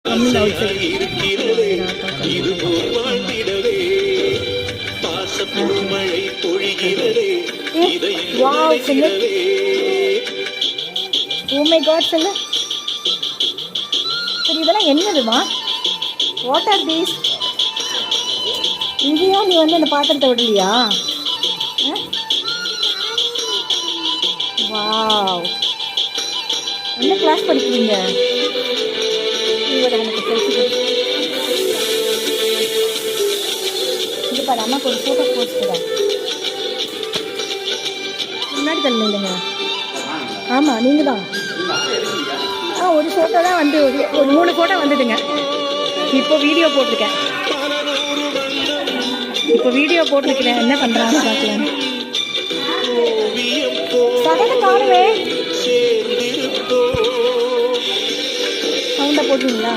Tamil out side. Wow சொல்லு. Oh my God சொல்லு. சரி இதெல்லாம் என்னதுமா? What are these? இங்கேயா நீ வந்து அந்த பாத்திரத்தை விடலையா? வாவ், என்ன கிளாஸ் படிக்கிறீங்க? இது பாரு, அம்மாக்கு ஒரு ஃபோட்டோ போஸ்ட் தரேன். முன்னாடி தரல இல்லைங்க. ஆமாம் நீங்கள் தான். ஒரு ஃபோட்டோ தான் வந்து ஒரு 3 ஃபோட்டோ வந்ததுங்க. இப்போ வீடியோ போட்டிருக்கேன். என்ன பண்ணுறாங்க பார்க்கலாம். சடனை காணுமே. சவுண்டாக போட்டுங்களா?